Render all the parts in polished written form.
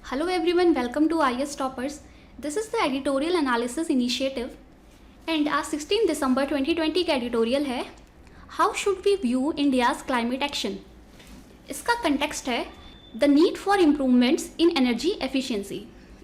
Hello everyone, welcome to IS Toppers. This is the editorial analysis initiative and आज 16 दिसंबर 2020 का editorial है how should we view India's climate action. इसका context है the need for improvements in energy efficiency.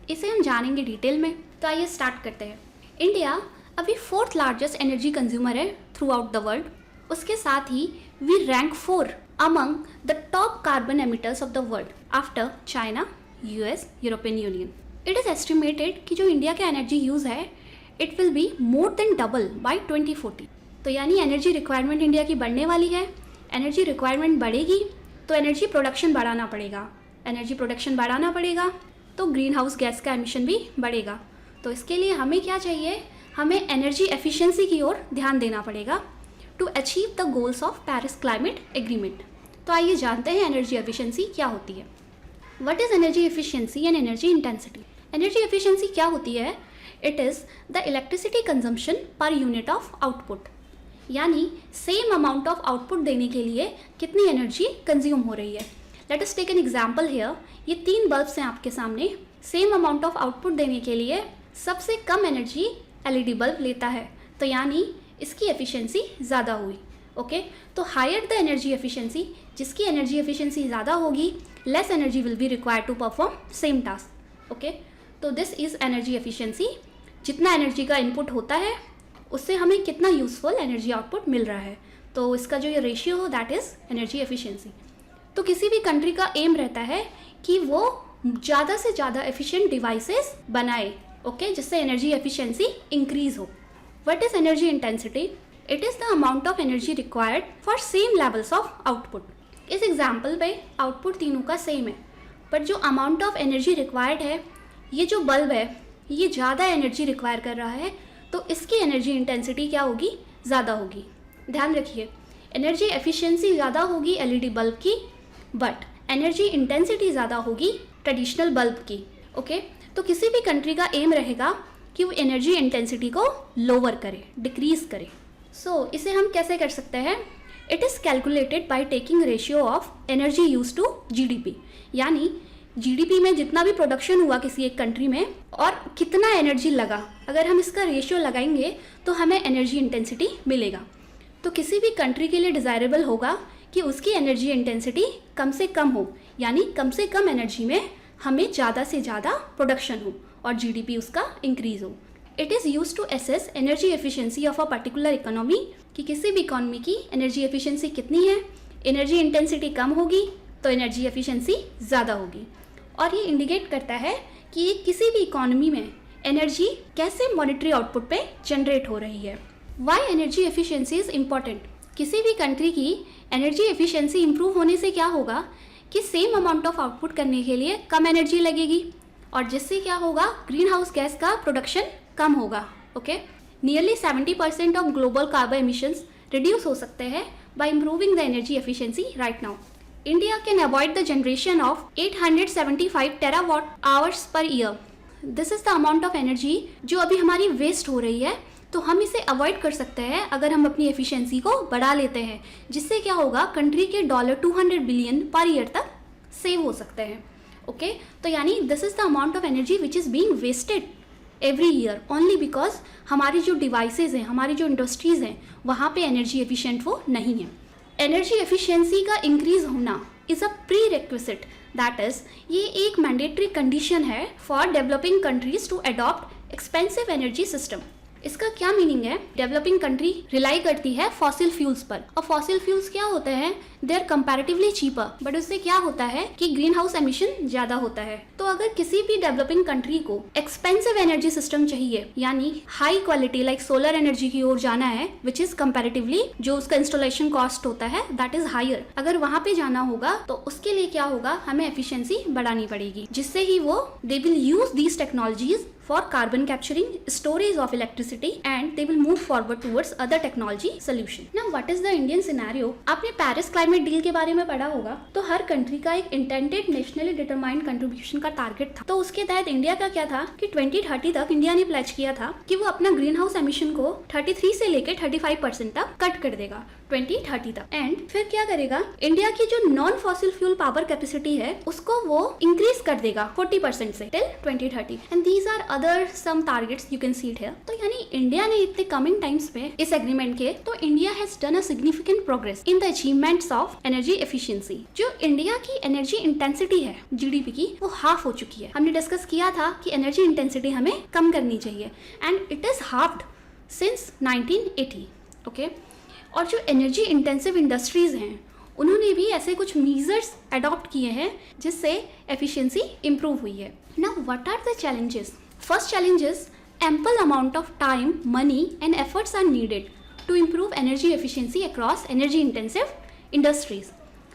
इसे हम जानेंगे detail में। तो आइए स्टार्ट करते हैं। इंडिया अभी 4th लार्जेस्ट एनर्जी कंज्यूमर है थ्रू आउट द वर्ल्ड। उसके साथ ही we rank 4 among the top carbon emitters of the world after China, US, European Union. It is estimated कि जो इंडिया का एनर्जी यूज़ है it will be more than double by 2040। तो यानी energy requirement India की बढ़ने वाली है। एनर्जी रिक्वायरमेंट बढ़ेगी तो एनर्जी प्रोडक्शन बढ़ाना पड़ेगा। एनर्जी प्रोडक्शन बढ़ाना पड़ेगा तो ग्रीन हाउस गैस का एमिशन भी बढ़ेगा। तो इसके लिए हमें क्या चाहिए, हमें एनर्जी एफिशिएंसी की ओर ध्यान देना पड़ेगा to achieve the goals of Paris climate agreement. तो आइए जानते हैं एनर्जी एफिशिएंसी क्या होती है। What is energy efficiency and energy intensity? Energy efficiency क्या होती है? It is the electricity consumption per unit of output. यानी सेम अमाउंट ऑफ आउटपुट देने के लिए कितनी एनर्जी कंज्यूम हो रही है। Let us take an example here. ये 3 बल्ब्स हैं आपके सामने। सेम अमाउंट ऑफ आउटपुट देने के लिए सबसे कम एनर्जी एलईडी बल्ब लेता है, तो यानी इसकी एफिशिएंसी ज़्यादा हुई। ओके तो हायर द एनर्जी एफिशिएंसी, जिसकी एनर्जी एफिशिएंसी ज़्यादा होगी less energy will be required to perform same task. Okay तो दिस इज़ एनर्जी एफिशिएंसी। जितना एनर्जी का इनपुट होता है उससे हमें कितना यूजफुल एनर्जी आउटपुट मिल रहा है, तो इसका जो ये रेशियो हो दैट इज़ एनर्जी एफिशिएंसी। तो किसी भी कंट्री का एम रहता है कि वो ज़्यादा से ज़्यादा एफिशिएंट डिवाइसेस बनाए, ओके जिससे एनर्जी एफिशिएंसी इंक्रीज हो। What is energy intensity? It is the amount of energy required for same levels of output. इस एग्जाम्पल पे आउटपुट तीनों का सेम है, बट जो अमाउंट ऑफ एनर्जी रिक्वायर्ड है, ये जो बल्ब है ये ज़्यादा एनर्जी रिक्वायर कर रहा है तो इसकी एनर्जी इंटेंसिटी क्या होगी, ज़्यादा होगी। ध्यान रखिए एनर्जी एफिशिएंसी ज़्यादा होगी एलईडी बल्ब की, बट एनर्जी इंटेंसिटी ज़्यादा होगी ट्रेडिशनल बल्ब की। ओके तो किसी भी कंट्री का एम रहेगा कि वो एनर्जी इंटेंसिटी को लोअर करे, डिक्रीज करे। सो इसे हम कैसे कर सकते हैं? It is calculated by taking ratio of energy use to GDP. यानी जीडीपी में जितना भी प्रोडक्शन हुआ किसी एक कंट्री में और कितना एनर्जी लगा, अगर हम इसका रेशियो लगाएंगे तो हमें एनर्जी इंटेंसिटी मिलेगा। तो किसी भी कंट्री के लिए डिज़ायरेबल होगा कि उसकी एनर्जी इंटेंसिटी कम से कम हो, यानी कम से कम एनर्जी में हमें ज़्यादा से ज़्यादा प्रोडक्शन हो और जीडीपी उसका इंक्रीज हो। It is use to assess energy efficiency of a particular economy, कि किसी भी इकोनॉमी की एनर्जी एफिशिएंसी कितनी है। एनर्जी इंटेंसिटी कम होगी तो एनर्जी एफिशिएंसी ज़्यादा होगी, और ये इंडिकेट करता है कि किसी भी इकोनॉमी में एनर्जी कैसे मॉनेटरी आउटपुट पे जनरेट हो रही है। Why energy efficiency is important? किसी भी कंट्री की एनर्जी एफिशिएंसी इंप्रूव होने से क्या होगा कि सेम अमाउंट ऑफ आउटपुट करने के लिए कम एनर्जी लगेगी, और जिससे क्या होगा, ग्रीन हाउस गैस का प्रोडक्शन कम होगा। Okay nearly 70% of global carbon emissions reduce हो सकते हैं bye improving the energy efficiency right now. India can avoid the generation of 875 terawatt hours per year. This is the amount of energy जो अभी हमारी waste हो रही है, तो हम इसे अवॉइड कर सकते हैं अगर हम अपनी एफिशिएंसी को बढ़ा लेते हैं, जिससे क्या होगा, कंट्री के $200 बिलियन पर ईयर तक सेव हो सकते हैं। ओके तो यानी this is the amount of energy which is being wasted every year only because हमारी जो डिवाइसेज हैं, हमारी जो इंडस्ट्रीज़ हैं, वहाँ पे एनर्जी एफिशिएंट वो नहीं है। एनर्जी एफिशिएंसी का इंक्रीज होना is a prerequisite, that is ये एक मैंडेटरी कंडीशन है for developing countries to adopt expensive energy system. इसका क्या मीनिंग है? डेवलपिंग कंट्री रिलाई करती है फॉसिल फ्यूल्स पर, और फॉसिल फ्यूल्स क्या होते हैं, they are comparatively cheaper, but उससे क्या होता है कि ग्रीन हाउस एमिशन ज़्यादा होता है। तो अगर किसी भी डेवलपिंग कंट्री को एक्सपेंसिव एनर्जी सिस्टम चाहिए, यानी high quality like solar energy की ओर जाना है, विच इज कंपैरेटिवली जो उसका इंस्टॉलेशन कॉस्ट होता है दैट इज हायर, अगर वहाँ पे जाना होगा तो उसके लिए क्या होगा, हमें एफिशिएंसी बढ़ानी पड़ेगी, जिससे ही वो they will use these technologies for carbon capturing, storage of electricity, and they will move forward towards other technology solution. Now, what is the Indian scenario? आपने पेरिस क्लाइमेट क्लाइमेट डील के बारे में पढ़ा होगा, तो हर कंट्री का एक intended nationally determined contribution का टारगेट था। तो उसके तहत इंडिया का क्या था कि 2030 तक इंडिया ने प्लेज किया था कि वो अपना ग्रीन हाउस एमिशन को 33 से लेकर 35% तक कट कर देगा 2030 तक। एंड फिर क्या करेगा, इंडिया की जो non fossil fuel power capacity है उसको वो इंक्रीज कर देगा 40% से till 2030। And these are other some targets you can see it here. तो यानी इंडिया ने इतने कमिंग टाइम्स पे इस एग्रीमेंट के, तो India has done a significant progress in the achievements of energy efficiency. जो इंडिया की एनर्जी इंटेंसिटी है जीडीपी की, वो हाफ हो चुकी है। हमने डिस्कस किया था कि एनर्जी इंटेंसिटी हमें कम करनी चाहिए and it is halved since 1980। Okay, और जो एनर्जी इंटेंसिव इंडस्ट्रीज हैं उन्होंने भी ऐसे कुछ मीजर्स अडॉप्ट किए हैं जिससे एफिशिएंसी इंप्रूव हुई है। Now what are the challenges? First challenge is ample amount of time, money and efforts are needed to improve energy efficiency across energy intensive industries।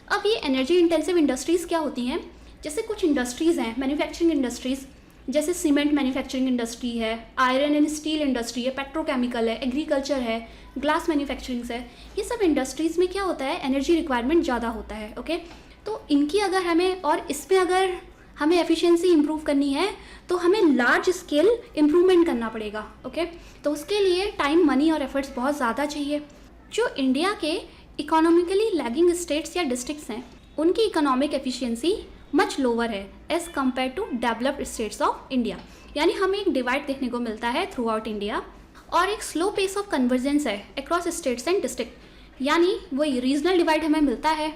अब ये energy intensive industries क्या होती हैं? जैसे कुछ इंडस्ट्रीज़ हैं, मैन्युफैक्चरिंग इंडस्ट्रीज़, जैसे cement manufacturing industry है, आयरन एंड स्टील इंडस्ट्री है, पेट्रोकेमिकल है, एग्रीकल्चर है, ग्लास मैन्युफैक्चरिंग है। ये सब इंडस्ट्रीज़ में क्या होता है, एनर्जी रिक्वायरमेंट ज़्यादा होता है। ओके, तो इनकी अगर हमें, और इसमें अगर हमें एफिशिएंसी इंप्रूव करनी है तो हमें लार्ज स्केल इम्प्रूवमेंट करना पड़ेगा। ओके, तो उसके लिए टाइम, मनी और एफर्ट्स बहुत ज़्यादा चाहिए। जो इंडिया के इकोनॉमिकली लैगिंग स्टेट्स या डिस्ट्रिक्ट्स हैं उनकी इकोनॉमिक एफिशिएंसी मच लोअर है as compare to developed states of India. यानी हमें एक डिवाइड देखने को मिलता है थ्रू आउट इंडिया और एक स्लो पेस ऑफ कन्वर्जेंस है अक्रॉस स्टेट्स एंड डिस्ट्रिक्ट। यानी वही रीजनल डिवाइड हमें मिलता है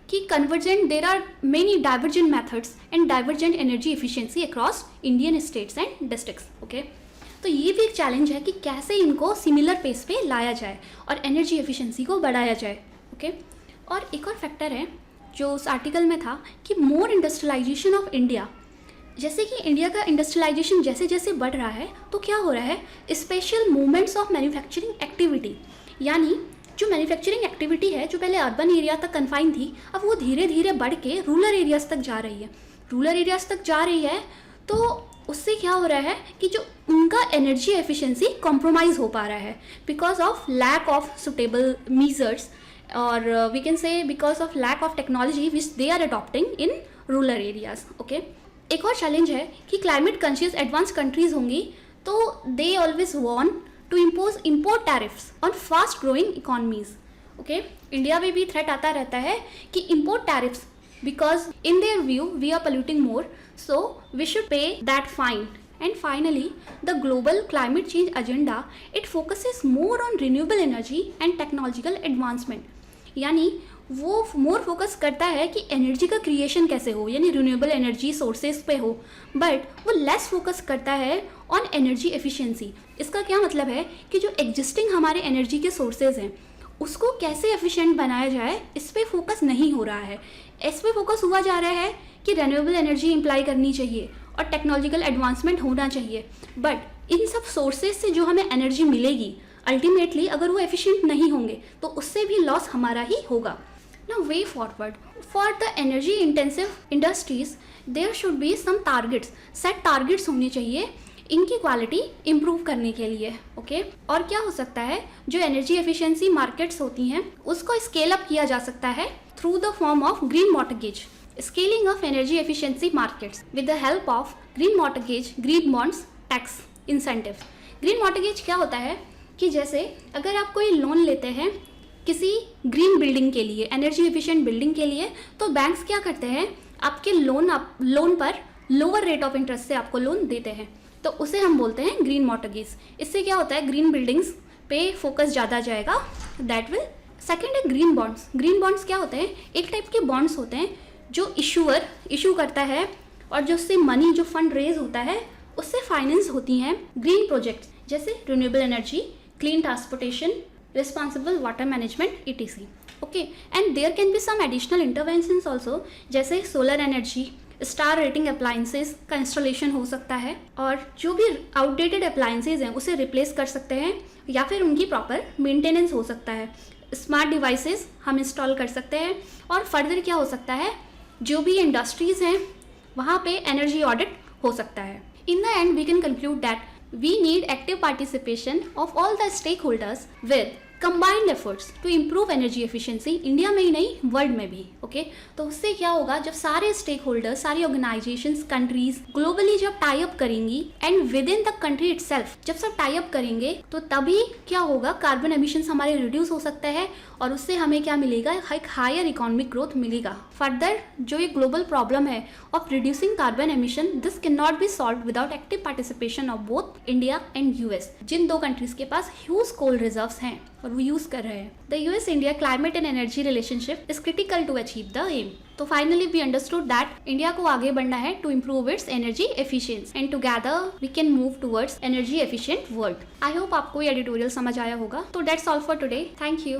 कि convergent there are many divergent methods and divergent energy efficiency across Indian states and districts. Okay, तो ये भी एक चैलेंज है कि कैसे इनको सिमिलर पेस पे लाया जाए और एनर्जी एफिशिएंसी को बढ़ाया जाए। ओके, और एक और फैक्टर है जो उस आर्टिकल में था कि मोर इंडस्ट्रियलाइजेशन ऑफ इंडिया। जैसे कि इंडिया का इंडस्ट्रियलाइजेशन जैसे जैसे बढ़ रहा है तो क्या हो रहा है, special movements of manufacturing activity, यानी जो मैन्युफैक्चरिंग एक्टिविटी है जो पहले अर्बन एरिया तक कन्फाइन थी, अब वो धीरे धीरे बढ़ के रूरल एरियाज तक जा रही है। रूरल एरियाज तक जा रही है तो उससे क्या हो रहा है कि जो उनका एनर्जी एफिशिएंसी कॉम्प्रोमाइज़ हो पा रहा है because of lack of suitable measures, और we can say because of lack of technology which they are adopting in rural areas. Okay, एक और चैलेंज है कि क्लाइमेट कॉन्शियस एडवांस कंट्रीज होंगी तो they always want to impose import tariffs on fast growing economies। okay, India में भी threat आता रहता है कि import tariffs because in their view we are polluting more, so we should pay that fine। and finally the global climate change agenda, it focuses more on renewable energy and technological advancement। यानी वो more focus करता है कि energy का creation कैसे हो, यानी renewable energy sources पे हो, बट वो लेस फोकस करता है ऑन एनर्जी एफिशिएंसी। इसका क्या मतलब है कि जो एग्जिस्टिंग हमारे एनर्जी के सोर्सेज हैं उसको कैसे एफिशिएंट बनाया जाए, इस पर फोकस नहीं हो रहा है। इस पर फोकस हुआ जा रहा है कि रिन्यूएबल एनर्जी इम्प्लाई करनी चाहिए और टेक्नोलॉजिकल एडवांसमेंट होना चाहिए, बट इन सब सोर्सेज से जो हमें एनर्जी मिलेगी अल्टीमेटली अगर वो एफिशिएंट नहीं होंगे तो उससे भी लॉस हमारा ही होगा। Now way forward for the energy intensive industries there should be some targets, set targets होने चाहिए इनकी क्वालिटी इम्प्रूव करने के लिए। ओके, और क्या हो सकता है, जो एनर्जी एफिशिएंसी मार्केट्स होती हैं उसको स्केल अप किया जा सकता है through the form of green mortgage, scaling of energy efficiency markets with the help of green mortgage, green bonds, tax incentives. Green mortgage क्या होता है कि जैसे अगर आप कोई लोन लेते हैं किसी ग्रीन बिल्डिंग के लिए, एनर्जी एफिशिएंट बिल्डिंग के लिए, तो बैंक्स क्या करते हैं, आपके लोन पर लोअर रेट ऑफ इंटरेस्ट से आपको लोन देते हैं, तो उसे हम बोलते हैं ग्रीन मॉर्टगेज। इससे क्या होता है, ग्रीन बिल्डिंग्स पे फोकस ज़्यादा जाएगा, दैट विल। सेकेंड है ग्रीन बॉन्ड्स। ग्रीन बॉन्ड्स क्या होते हैं, एक टाइप के बॉन्ड्स होते हैं जो इशूअर इशू करता है और जो उससे मनी, जो फंड रेज होता है उससे फाइनेंस होती हैं ग्रीन प्रोजेक्ट्स, जैसे renewable energy, clean transportation, responsible water management, etc. Okay, and there can be some additional interventions also, जैसे solar energy, star rating appliances का इंस्टॉलेशन हो सकता है, और जो भी आउटडेटेड अप्लाइंसेज हैं उसे रिप्लेस कर सकते हैं या फिर उनकी प्रॉपर मेंटेनेंस हो सकता है। स्मार्ट डिवाइसेस हम इंस्टॉल कर सकते हैं, और फर्दर क्या हो सकता है, जो भी इंडस्ट्रीज़ हैं वहाँ पे एनर्जी ऑडिट हो सकता है। In the end we can conclude that we need active participation of all the stakeholders with combined efforts to improve energy efficiency, India में ही नहीं वर्ल्ड में भी। ओके तो उससे क्या होगा, जब सारे स्टेक होल्डर्स, सारी ऑर्गेनाइजेशंस, कंट्रीज ग्लोबली जब टाई अप करेंगी and with in the country itself जब सब टाई अप करेंगे तो तभी क्या होगा, कार्बन एमिशंस हमारे रिड्यूस हो सकते हैं और उससे हमें क्या मिलेगा, एक हायर इकोनॉमिक ग्रोथ मिलेगा। फर्दर जो ये ग्लोबल प्रॉब्लम है of reducing carbon emission, this can not be solved without active participation of both India and US, जिन दो कंट्रीज के पास ह्यूज कोल रिजर्व्स हैं और वो यूज कर रहे हैं। The US India climate and energy relationship is critical to achieve the aim. तो finally we understood that India को आगे बढ़ना है to improve its energy efficiency and together we can move towards energy efficient world. I hope आपको ये editorial समझ आया होगा। तो that's all for today, thank you.